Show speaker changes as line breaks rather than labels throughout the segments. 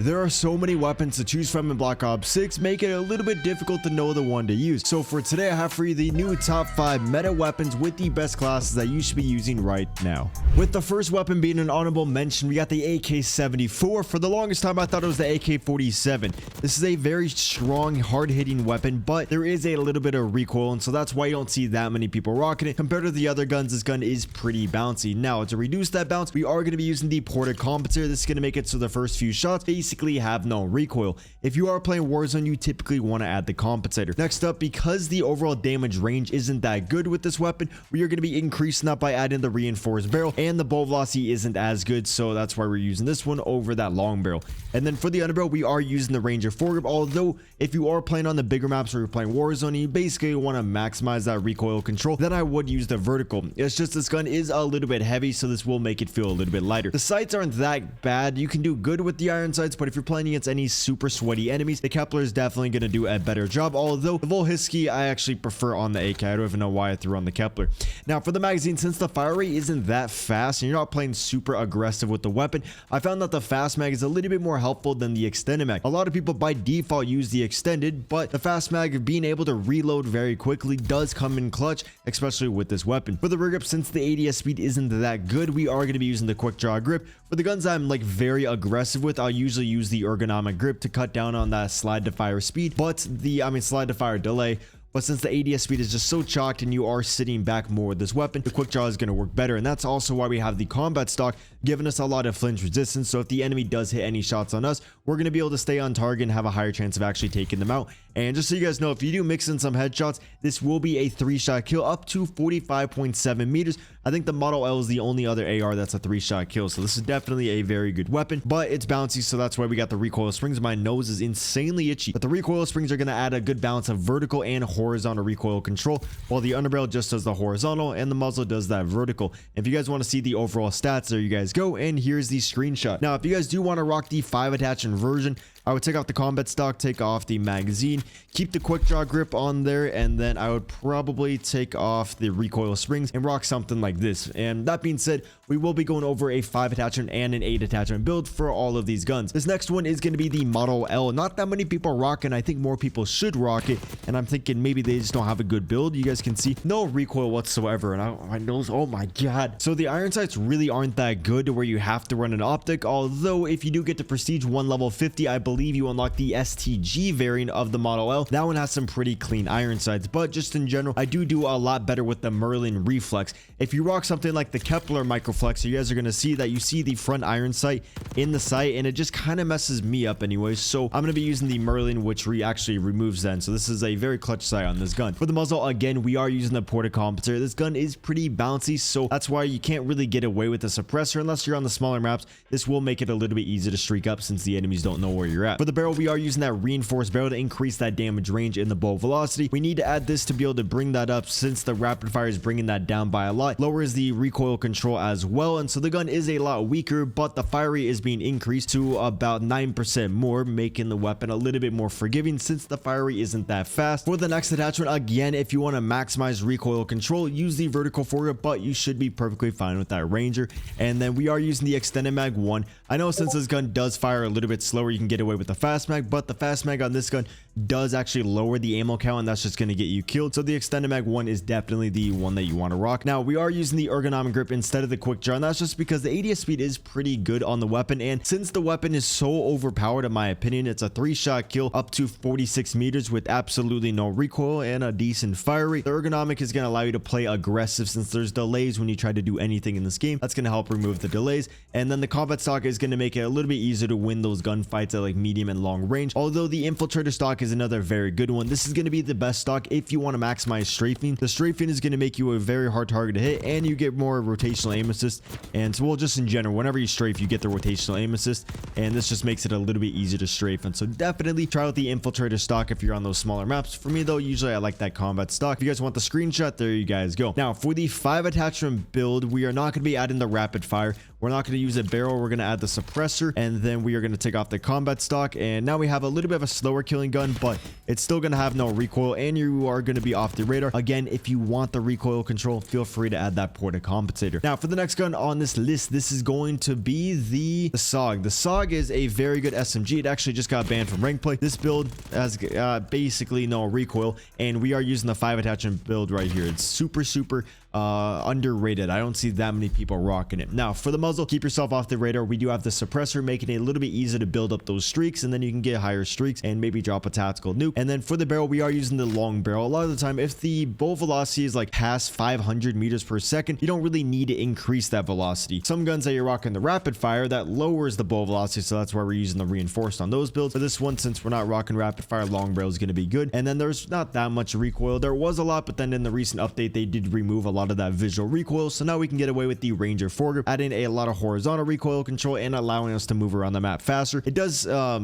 There are so many weapons to choose from in Black Ops 6, making it a little bit difficult to know the one to use. So for today, I have for you the new top 5 meta weapons with the best classes that you should be using right now. With the first weapon being an honorable mention, we got the AK-74. For the longest time, I thought it was the AK-47. This is a very strong, hard-hitting weapon, but there is a little bit of recoil, and so that's why you don't see that many people rocking it. Compared to the other guns, this gun is pretty bouncy. Now, to reduce that bounce, we are going to be using the ported compensator. This is going to make it so the first few shots basically have no recoil. If you are playing Warzone, you typically want to add the compensator. Next up, because the overall damage range isn't that good with this weapon, we are going to be increasing that by adding the reinforced barrel, and the bolt velocity isn't as good, so that's why we're using this one over that long barrel. And then for the underbarrel, we are using the Ranger foregrip, although if you are playing on the bigger maps or you're playing Warzone, you basically want to maximize that recoil control, then I would use the vertical. It's just this gun is a little bit heavy, so this will make it feel a little bit lighter. The sights aren't that bad. You can do good with the iron sights, but if you're playing against any super sweaty enemies, the Kepler is definitely going to do a better job, although the Volhisky I actually prefer on the AK. I don't even know why I threw on the Kepler. Now for the magazine, since the fire rate isn't that fast and you're not playing super aggressive with the weapon, I found that the fast mag is a little bit more helpful than the extended mag. A lot of people by default use the extended, but the fast mag, being able to reload very quickly, does come in clutch, especially with this weapon. For the rear grip, since the ADS speed isn't that good, we are going to be using the quick draw grip. For the guns I'm like very aggressive with, I'll usually use the ergonomic grip to cut down on that slide to fire speed, but slide to fire delay. But since the ADS speed is just so chalked and you are sitting back more with this weapon, the quick draw is going to work better. And that's also why we have the combat stock, giving us a lot of flinch resistance. So if the enemy does hit any shots on us, we're going to be able to stay on target and have a higher chance of actually taking them out. And just so you guys know, if you do mix in some headshots, this will be a 3-shot kill up to 45.7 meters. I think the Model L is the only other AR that's a 3-shot kill. So this is definitely a very good weapon, but it's bouncy. So that's why we got the recoil springs. My nose is insanely itchy, but the recoil springs are going to add a good balance of vertical and horizontal recoil control, while the underbarrel just does the horizontal and the muzzle does that vertical. If you guys want to see the overall stats, there you guys go. And here's the screenshot. Now, if you guys do want to rock the 5 attachment version, I would take off the combat stock, take off the magazine, keep the quick draw grip on there, and then I would probably take off the recoil springs and rock something like this. And that being said, we will be going over a 5 attachment and an 8 attachment build for all of these guns. This next one is going to be the Model L. Not that many people rock, and I think more people should rock it, and I'm thinking maybe they just don't have a good build. You guys can see no recoil whatsoever, and my nose, oh my god. So the iron sights really aren't that good to where you have to run an optic, although if you do get to prestige 1 level 50, I believe you unlock the STG variant of the Model L. That one has some pretty clean iron sights, but just in general, I do a lot better with the Merlin reflex. If you rock something like the Kepler microflex, you guys are going to see that you see the front iron sight in the sight, and it just kind of messes me up anyways. So I'm going to be using the Merlin, which actually removes that. So this is a very clutch sight on this gun. For the muzzle, again, we are using the ported compensator. This gun is pretty bouncy, so that's why you can't really get away with the suppressor unless you're on the smaller maps. This will make it a little bit easier to streak up since the enemies don't know where you're at. For the barrel, we are using that reinforced barrel to increase that damage range in the bolt velocity. We need to add this to be able to bring that up, since the rapid fire is bringing that down by a lot. Lowers the recoil control as well, and so the gun is a lot weaker, but the fire rate is being increased to about 9% more, making the weapon a little bit more forgiving since the fire rate isn't that fast. For the next attachment, again, if you want to maximize recoil control, use the vertical foregrip, but you should be perfectly fine with that Ranger. And then we are using the extended mag 1. I know since this gun does fire a little bit slower, you can get away with the fast mag, but the fast mag on this gun does actually lower the ammo count, and that's just going to get you killed. So the extended mag 1 is definitely the one that you want to rock. Now, we are using the ergonomic grip instead of the quick draw, and that's just because the ADS speed is pretty good on the weapon, and since the weapon is so overpowered, in my opinion, it's a 3-shot kill up to 46 meters with absolutely no recoil and a decent fire rate. The ergonomic is going to allow you to play aggressive since there's delays when you try to do anything in this game. That's going to help remove the delays, and then the combat stock is going to make it a little bit easier to win those gunfights at like medium and long range, although the infiltrator stock is another very good one. This is going to be the best stock if you want to maximize strafing. The strafing is going to make you a very hard target to hit, and you get more rotational aim assist. And so, well, just in general, whenever you strafe, you get the rotational aim assist, and this just makes it a little bit easier to strafe. And so definitely try out the infiltrator stock if you're on those smaller maps. For me though, usually I like that combat stock. If you guys want the screenshot, there you guys go. Now for the 5 attachment build, we are not going to be adding the rapid fire. We're not going to use a barrel. We're going to add the suppressor, and then we are going to take off the combat stock. And now we have a little bit of a slower killing gun, but it's still going to have no recoil, and you are going to be off the radar. Again, if you want the recoil control, feel free to add that porta compensator. Now, for the next gun on this list, this is going to be the SAUG. The SAUG is a very good SMG. It actually just got banned from rank play. This build has basically no recoil, and we are using the 5 attachment build right here. It's super underrated. I don't see that many people rocking it. Now, for the muzzle, keep yourself off the radar. We do have the suppressor, making it a little bit easier to build up those streaks, and then you can get higher streaks and maybe drop a tactical nuke. And then for the barrel, we are using the long barrel. A lot of the time, if the bolt velocity is like past 500 meters per second, you don't really need to increase that velocity. Some guns that you're rocking the rapid fire, that lowers the bolt velocity, so that's why we're using the reinforced on those builds. For this one, since we're not rocking rapid fire, long barrel is going to be good. And then there's not that much recoil. There was a lot, but then in the recent update, they did remove a lot of that visual recoil, so now we can get away with the Ranger foregrip, adding a lot of horizontal recoil control and allowing us to move around the map faster. It does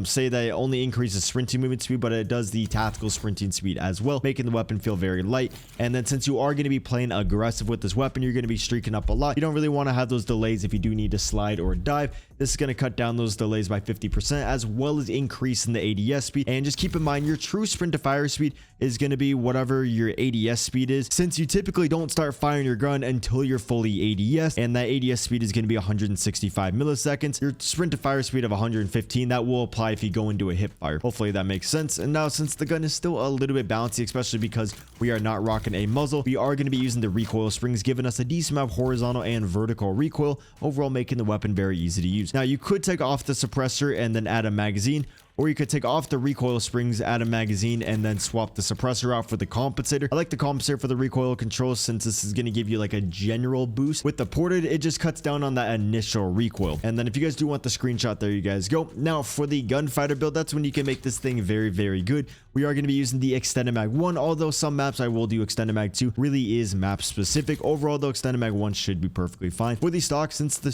say that it only increases sprinting movement speed, but it does the tactical sprinting speed as well, making the weapon feel very light. And then since you are going to be playing aggressive with this weapon, you're going to be streaking up a lot. You don't really want to have those delays if you do need to slide or dive. This is going to cut down those delays by 50%, as well as increasing the ADS speed. And just keep in mind, your true sprint to fire speed is going to be whatever your ADS speed is, since you typically don't start firing your gun until you're fully ADS, and that ADS speed is going to be 165 milliseconds. Your sprint to fire speed of 115, that will apply if you go into a hip fire. Hopefully that makes sense. And now, since the gun is still a little bit bouncy, especially because we are not rocking a muzzle, we are going to be using the recoil springs, giving us a decent amount of horizontal and vertical recoil, overall making the weapon very easy to use. Now, you could take off the suppressor and then add a magazine, or you could take off the recoil springs, add a magazine, and then swap the suppressor out for the compensator. I like the compensator for the recoil control, since this is going to give you like a general boost. With the ported, it just cuts down on that initial recoil. And then if you guys do want the screenshot, there you guys go. Now, for the gunfighter build, that's when you can make this thing very good. We are going to be using the extended mag 1, although some maps I will do extended mag 2. Really is map specific. Overall, though, extended mag 1 should be perfectly fine. For the stock, since the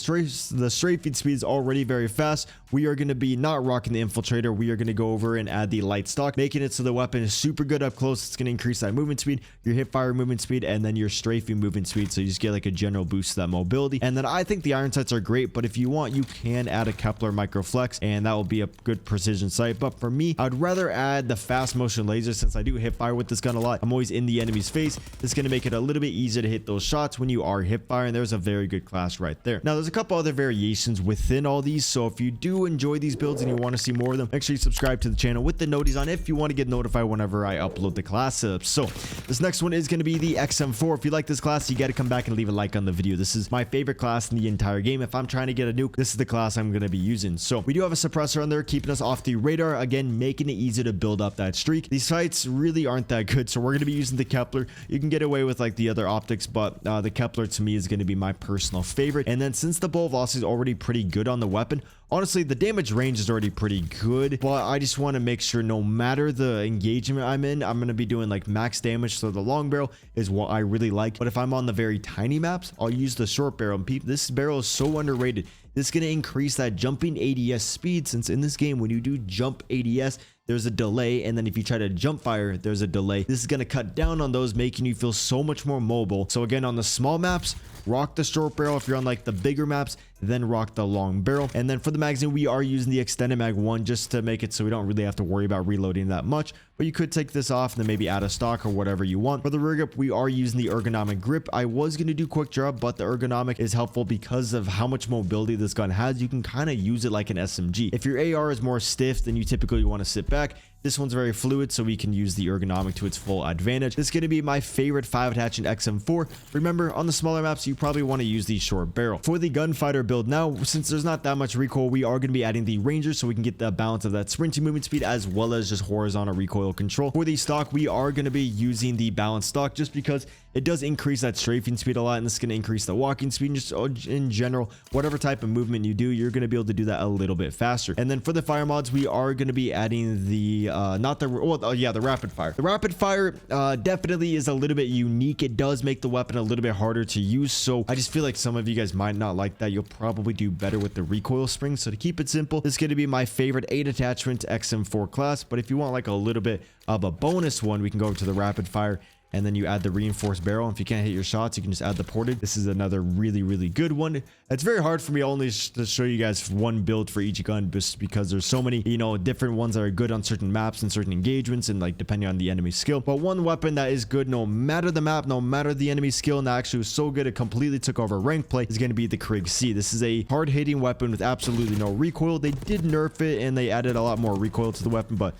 straight feed speed is already very fast, we are going to be not rocking the infiltrator. We are going to go over and add the light stock, making it so the weapon is super good up close. It's going to increase that movement speed, your hip fire movement speed, and then your strafing movement speed, so you just get like a general boost to that mobility. And then I think the iron sights are great, but if you want, you can add a Kepler microflex, and that will be a good precision sight. But for me, I'd rather add the fast motion laser, since I do hip fire with this gun a lot. I'm always in the enemy's face. It's going to make it a little bit easier to hit those shots when you are hip fire, and there's a very good class right there. Now, there's a couple other variations within all these, so if you do enjoy these builds and you want to see more of them, make sure you subscribe to the channel with the noties on if you want to get notified whenever I upload the class up. So this next one is going to be the XM4. If you like this class, you got to come back and leave a like on the video. This is my favorite class in the entire game. If I'm trying to get a nuke, this is the class I'm going to be using. So we do have a suppressor on there, keeping us off the radar, again making it easy to build up that streak. These sights really aren't that good, so we're going to be using the Kepler. You can get away with like the other optics, but the Kepler to me is going to be my personal favorite. And then since the bolt velocity is already pretty good on the weapon, honestly, the damage range is already pretty good, but I just want to make sure no matter the engagement I'm in, I'm going to be doing like max damage. So the long barrel is what I really like. But if I'm on the very tiny maps, I'll use the short barrel. And this barrel is so underrated. This is going to increase that jumping ADS speed, since in this game, when you do jump ADS, there's a delay, and then if you try to jump fire, there's a delay. This is going to cut down on those, making you feel so much more mobile. So again, on the small maps, rock the short barrel. If you're on like the bigger maps, then rock the long barrel. And then for the magazine, we are using the extended mag 1 just to make it so we don't really have to worry about reloading that much. But you could take this off and then maybe add a stock or whatever you want. For the rear grip, we are using the ergonomic grip. I was going to do quick draw, but the ergonomic is helpful because of how much mobility this gun has. You can kind of use it like an SMG. If your AR is more stiff, then you typically want to sit back. This one's very fluid, so we can use the ergonomic to its full advantage. This is going to be my favorite 5 attachment XM4. Remember, on the smaller maps, you probably want to use the short barrel. For the gunfighter build now, since there's not that much recoil, we are going to be adding the Ranger, so we can get the balance of that sprinting movement speed as well as just horizontal recoil control. For the stock, we are going to be using the balanced stock just because it does increase that strafing speed a lot, and this is going to increase the walking speed. Just in general, whatever type of movement you do, you're going to be able to do that a little bit faster. And then for the fire mods, we are going to be adding the the rapid fire. The rapid fire definitely is a little bit unique. It does make the weapon a little bit harder to use, so I just feel like some of you guys might not like that. You'll probably do better with the recoil spring. So to keep it simple, this is going to be my favorite 8 attachment XM4 class. But if you want like a little bit of a bonus one, we can go over to the rapid fire. and then you add the reinforced barrel. If you can't hit your shots, you can just add the ported. This is another really good one. It's very hard for me only to show you guys one build for each gun, just because there's so many, you know, different ones that are good on certain maps and certain engagements, and like depending on the enemy skill. But one weapon that is good no matter the map, no matter the enemy skill, and that actually was so good it completely took over rank play, is going to be the KRIG C. This is a hard hitting weapon with absolutely no recoil. They did nerf it and they added a lot more recoil to the weapon, but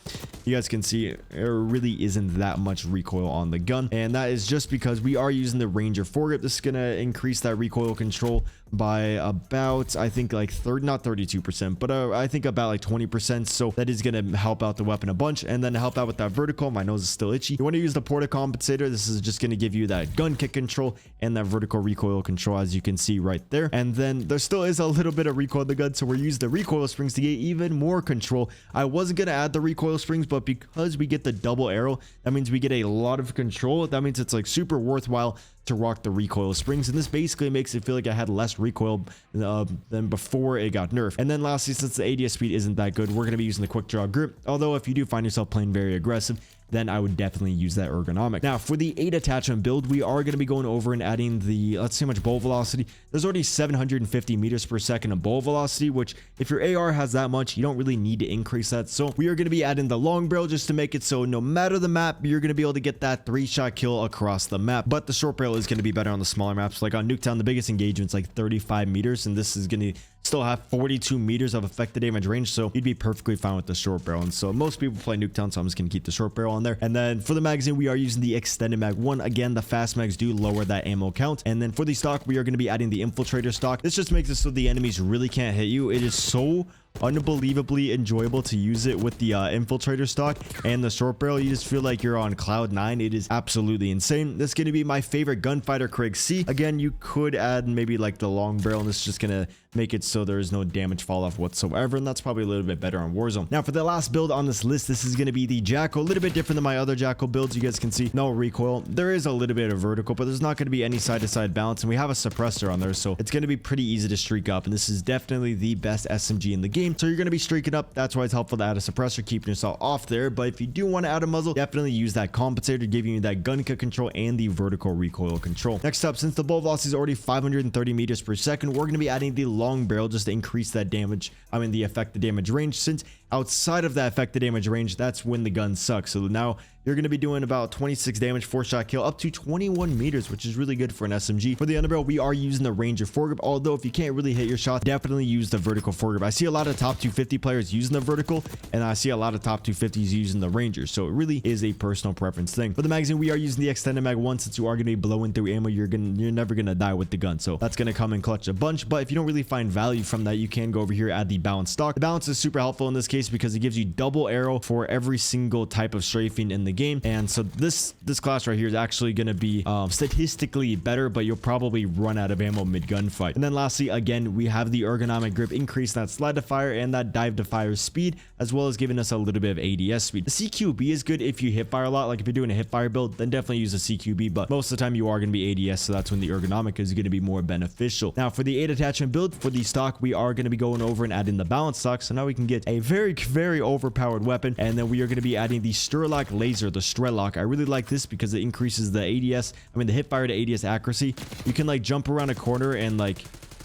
you guys can see there really isn't that much recoil on the gun, and that is just because we are using the Ranger foregrip. This is going to increase that recoil control by about, I think, like not 32%, but I think about like 20%. So that is going to help out the weapon a bunch, and then help out with that vertical. My nose is still itchy. You want to use the porta compensator. This is just going to give you that gun kick control and that vertical recoil control, as you can see right there. And then there still is a little bit of recoil in the gun, so we're using the recoil springs to get even more control. I wasn't going to add the recoil springs, but because we get the double arrow, that means we get a lot of control. That means it's like super worthwhile to rock the recoil springs, and this basically makes it feel like I had less recoil than before it got nerfed. And then lastly, since the ADS speed isn't that good, we're going to be using the quick draw grip, although if you do find yourself playing very aggressive, then I would definitely use that ergonomic. Now for the 8 attachment build, we are going to be going over and adding the, let's see how much bolt velocity. There's already 750 meters per second of bolt velocity, which if your AR has that much, you don't really need to increase that. So we are going to be adding the long barrel just to make it so no matter the map, you're going to be able to get that 3-shot kill across the map. But the short barrel is going to be better on the smaller maps. Like on Nuketown, the biggest engagement's like 35 meters, and this is going to still have 42 meters of effective damage range, so you'd be perfectly fine with the short barrel. And so most people play Nuketown, so I'm just going to keep the short barrel on there. And then for the magazine, we are using the extended mag 1. Again, the fast mags do lower that ammo count. And then for the stock, we are going to be adding the infiltrator stock. This just makes it so the enemies really can't hit you. It is so unbelievably enjoyable to use it with the infiltrator stock and the short barrel. You just feel like you're on cloud 9. It is absolutely insane. This is going to be my favorite gunfighter, KRIG C. Again, you could add maybe like the long barrel, and this is just going to make it so there is no damage fall off whatsoever, and that's probably a little bit better on Warzone. Now for the last build on this list, this is going to be the JACKAL. A little bit different than my other JACKAL builds. You guys can see no recoil. There is a little bit of vertical, but there's not going to be any side-to-side balance, and we have a suppressor on there, so it's going to be pretty easy to streak up, and this is definitely the best SMG in the game. So you're going to be streaking up. That's why it's helpful to add a suppressor, keeping yourself off there. But if you do want to add a muzzle, definitely use that compensator, giving you that gun kick control and the vertical recoil control. Next up, since the bolt velocity is already 530 meters per second, we're going to be adding the long barrel just to increase that damage, the effective damage range, since outside of that effective damage range, that's when the gun sucks. So now you're going to be doing about 26 damage, 4-shot kill, up to 21 meters, which is really good for an SMG. For the underbarrel, we are using the Ranger foregrip, although if you can't really hit your shot, definitely use the vertical foregrip. I see a lot of top 250 players using the vertical, and I see a lot of top 250s using the Ranger, so it really is a personal preference thing. For the magazine, we are using the extended mag 1. Since you are going to be blowing through ammo, you're never going to die with the gun, so that's going to come in clutch a bunch. But if you don't really find value from that, you can go over here, add the balance stock. The balance is super helpful in this case because it gives you double arrow for every single type of strafing in the game, and so this class right here is actually going to be statistically better, but you'll probably run out of ammo mid gunfight. And then lastly, again, we have the ergonomic grip, increase that slide to fire and that dive to fire speed, as well as giving us a little bit of ADS speed. The CQB is good if you hip fire a lot. Like if you're doing a hip fire build, then definitely use a CQB, but most of the time you are going to be ADS, so that's when the ergonomic is going to be more beneficial. Now for the 8 attachment build, for the stock, we are going to be going over and adding the balance stock, so now we can get a very overpowered weapon. And then we are going to be adding the Sturlock laser, the Strellock. I really like this because it increases the ADS, the hip fire to ADS accuracy. You can like jump around a corner and like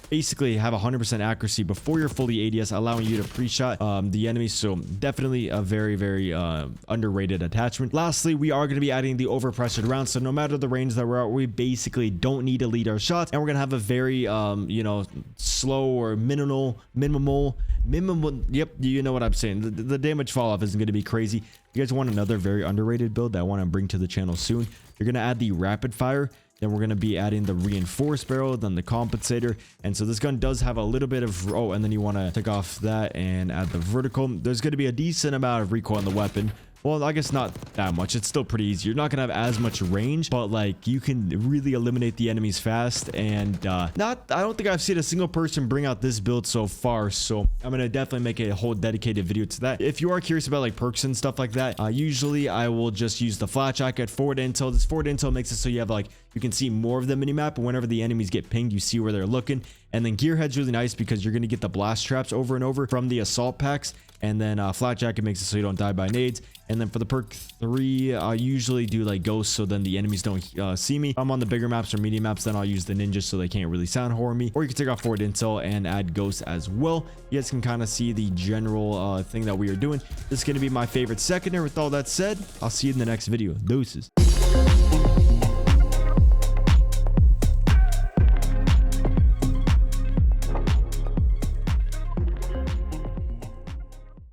basically have 100% accuracy before you're fully ADS, allowing you to pre-shot the enemy. So definitely a very underrated attachment. Lastly, we are going to be adding the overpressured round, so no matter the range that we're at, we basically don't need to lead our shots, and we're going to have a very slow or minimal, yep, you know what I'm saying. The damage fall off isn't going to be crazy. You guys want another very underrated build that I want to bring to the channel soon? You're going to add the rapid fire. Then we're going to be adding the reinforced barrel, then the compensator. And so this gun does have a little bit of, and then you want to take off that and add the vertical. There's going to be a decent amount of recoil on the weapon. Well, I guess not that much. It's still pretty easy. You're not going to have as much range, but like you can really eliminate the enemies fast. And I don't think I've seen a single person bring out this build so far. So I'm going to definitely make a whole dedicated video to that. If you are curious about like perks and stuff like that, usually I will just use the flat jacket, forward intel. This forward intel makes it so you have like, you can see more of the minimap, and whenever the enemies get pinged, you see where they're looking. And then Gearhead's really nice because you're going to get the blast traps over and over from the assault packs. And then Flat Jacket makes it so you don't die by nades. And then for the perk 3, I usually do like ghosts so then the enemies don't see me. If I'm on the bigger maps or medium maps, then I'll use the ninjas so they can't really sound horror me. Or you can take off forward intel and add ghosts as well. You guys can kind of see the general thing that we are doing. This is going to be my favorite secondary. With all that said, I'll see you in the next video. Deuces.